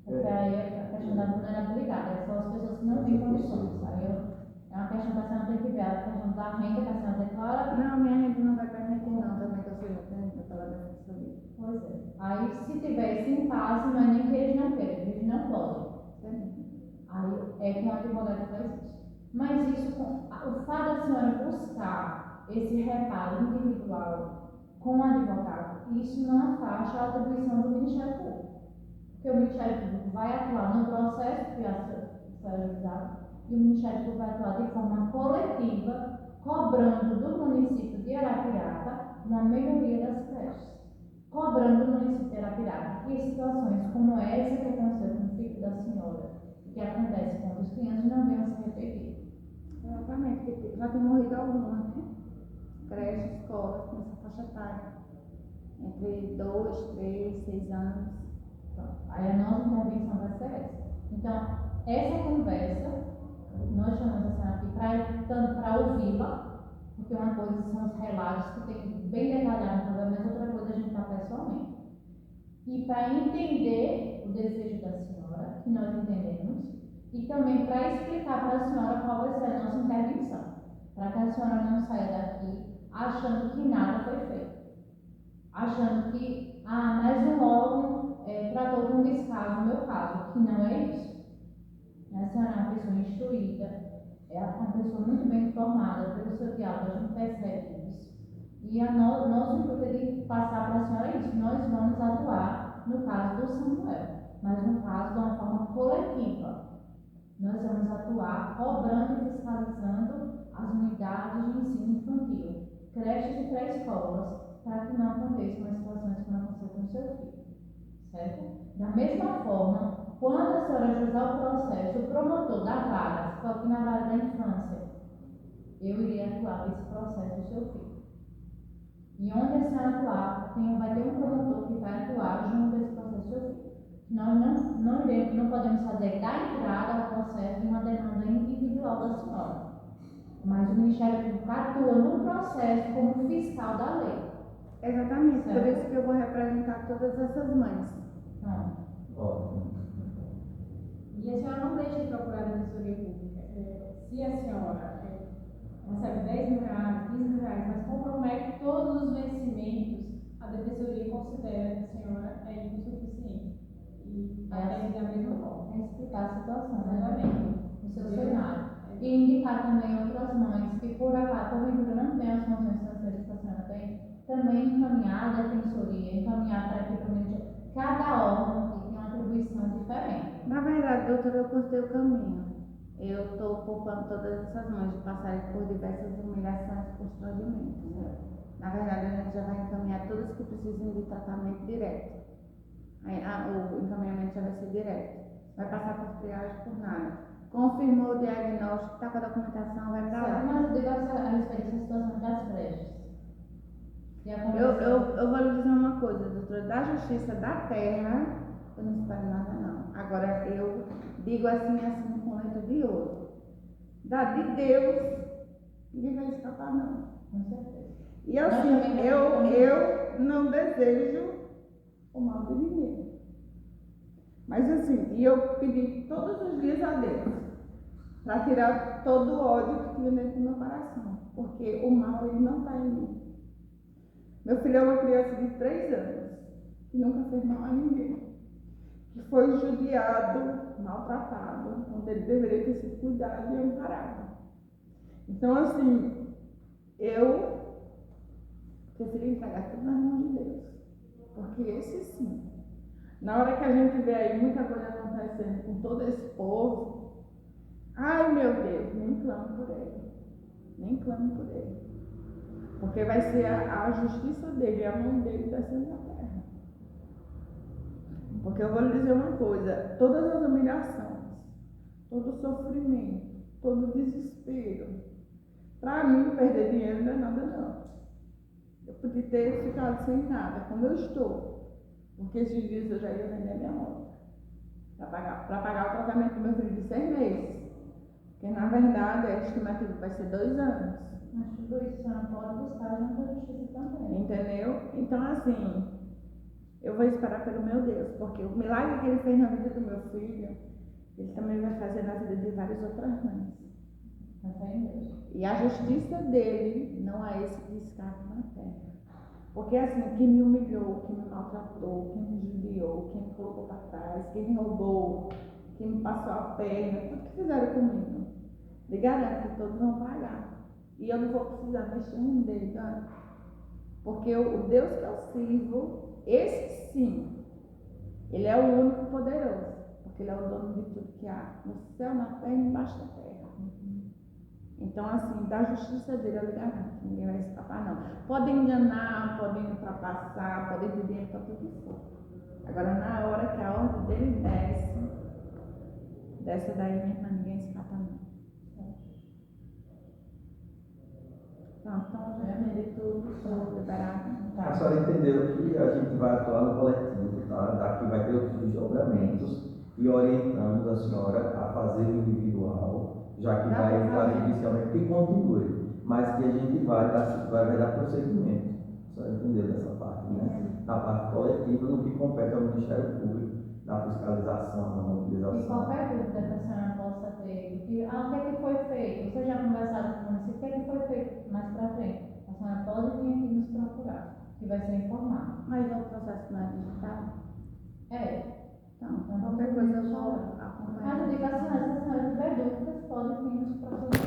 Porque aí é a questão da vulnerabilidade, são as pessoas que não têm condições. Aí é uma questão que a senhora tem que ver, a questão da renda que a senhora declara. Não, minha renda não vai permitir não, também que eu seja atendida pela defensoria. Pois é. Aí se tiver esse impasse, não é nem que eles não querem, eles não podem. Aí é com o advogado que faz isso. Mas isso, o fato da senhora buscar esse reparo individual com o advogado, isso não afasta a atribuição do Ministério Público. Porque o Ministério Público vai atuar no processo que foi ajuizado e o Ministério Público vai atuar de forma coletiva, cobrando do município de Arapiraca uma melhoria das creches. Cobrando do município de Arapiraca que situações como essa que aconteceu com o filho da senhora, que acontece com outras crianças, não venham a se repetir. Exatamente, porque já tem morrido algumas, né? Creche, escola, nessa faixa etária. Entre 2, 3, 6 anos. Pronto. Aí a nossa intervenção vai ser essa. Então, essa conversa, nós chamamos a senhora aqui tanto para ouvi-la, porque uma coisa são os relatos que tem bem detalhado, mas outra coisa a gente está pessoalmente. E para entender o desejo da senhora, que nós entendemos, e também para explicar para a senhora qual vai ser a nossa intervenção, para que a senhora não saia daqui achando que nada foi feito, achando que mais um órgão tratou com descaso o meu caso, que não é isso. A senhora é uma pessoa instruída, é uma pessoa muito bem informada pelo seu diálogo, a gente percebe isso. E nosso intuito é de passar para a senhora isso. Nós vamos atuar no caso do Samuel, mas no caso de uma forma coletiva. Nós vamos atuar cobrando e fiscalizando as unidades de ensino infantil, creches e pré-escolas, para que não aconteçam as situações como aconteceu com o seu filho. Certo? Da mesma forma, quando a senhora ajuizar o processo, o promotor da vara, se for aqui na vara da infância, eu iria atuar nesse processo do seu filho. E onde a senhora atuar, vai ter um promotor que vai atuar junto a esse processo do seu filho. Nós não podemos fazer da entrada ao processo de uma demanda individual da senhora. Mas o Ministério Público atua no processo como fiscal da lei. Exatamente, Certo. por isso que eu vou representar todas essas mães. Ótimo. E a senhora não deixa de procurar a Defensoria Pública. Se a senhora recebe 10 mil reais, 15 mil reais, mas compromete todos os vencimentos, a Defensoria considera que a senhora é insuficiente. E atende da mesma forma. É explicar a situação, novamente, no seu cenário. E indicar também outras mães que, por acaso, porventura não têm as funções financeiras que a senhora tem, também encaminhar a defensoria, encaminhar para que realmente cada órgão aqui tem uma atribuição diferente. Na verdade, doutora, eu cortei o caminho. Eu estou poupando todas essas mães de passarem por diversas humilhações e constrangimentos. Na verdade, a gente já vai encaminhar todas que precisam de tratamento direto. O encaminhamento já vai ser direto. Vai passar por triagem por nada. Confirmou o diagnóstico, está com a documentação, vai para lá. Mas eu digo a respeito dessa situação das creches. Eu vou lhe dizer uma coisa, doutora, da Justiça da Terra, eu não espero nada não. Agora eu digo assim com letra de ouro. Da de Deus, ninguém vai escapar não. Com certeza. E assim, eu não desejo o mal de ninguém. Mas assim, e eu pedi todos os dias a Deus para tirar todo o ódio que tinha dentro do meu coração. Porque o mal, ele não está em mim. Meu filho é uma criança de 3 anos, que nunca fez mal a ninguém. Que foi judiado, maltratado, onde ele deveria ter sido cuidado e amparado. Então assim, eu prefiro entregar tudo nas mãos de Deus. Porque esse sim. Na hora que a gente vê aí muita coisa acontecendo com todo esse povo, ai meu Deus, nem clamo por ele. Nem clamo por ele. Porque vai ser a justiça dele, a mão dele descendo na terra. Porque eu vou lhe dizer uma coisa, todas as humilhações, todo o sofrimento, todo o desespero, para mim perder dinheiro não é nada não. Eu podia ter ficado sem nada, como eu estou. Porque esses dias eu já ia vender minha moto para pagar o tratamento do meu filho de 6 meses. Porque na verdade a estimativa vai ser 2 anos. Mas tudo isso a senhora pode buscar junto à justiça também. Entendeu? Então assim, eu vou esperar pelo meu Deus, porque o milagre que ele fez na vida do meu filho, ele também vai fazer na vida de várias outras mães. E a justiça dele não é esse que escapa na terra. Porque assim, quem me humilhou, quem me maltratou, quem me judiou, quem me colocou para trás, quem me roubou, quem me passou a perna, tudo que fizeram comigo, lhe garanto que todos vão pagar. E eu não vou precisar mexer um dedo, né? Porque o Deus que eu sirvo, esse sim, ele é o único poderoso. Porque ele é o dono de tudo que há no céu, na terra e embaixo da terra. Então, assim, da justiça dele, eu lhe garanto, ninguém vai escapar, não. Podem enganar, podem ultrapassar, podem ter dinheiro para tudo que for. Agora, na hora que a ordem dele desce daí mesmo, ninguém escapa, não. Então, já aprendi tudo, estou liberada. A senhora entendeu que a gente vai atuar no coletivo, tá? Daqui vai ter outros desdobramentos e orientamos a senhora a fazer o individual, já que vai entrar judicialmente, que continue, mas que a gente vai dar prosseguimento. A senhora entendeu dessa parte, né? Na parte coletiva, no que compete ao Ministério Público, na fiscalização, na E mobilização. qualquer dúvida que a senhora possa ter, o que é que foi feito? Você já conversaram com o município, o que é que foi feito mais para frente? A senhora pode vir aqui nos procurar, que vai ser informado. Mas o processo não é digital? É. Então, qualquer coisa eu vou Mas acompanhar. eu digo a senhora, se a senhora tiver dúvidas, pode vir nos procurar.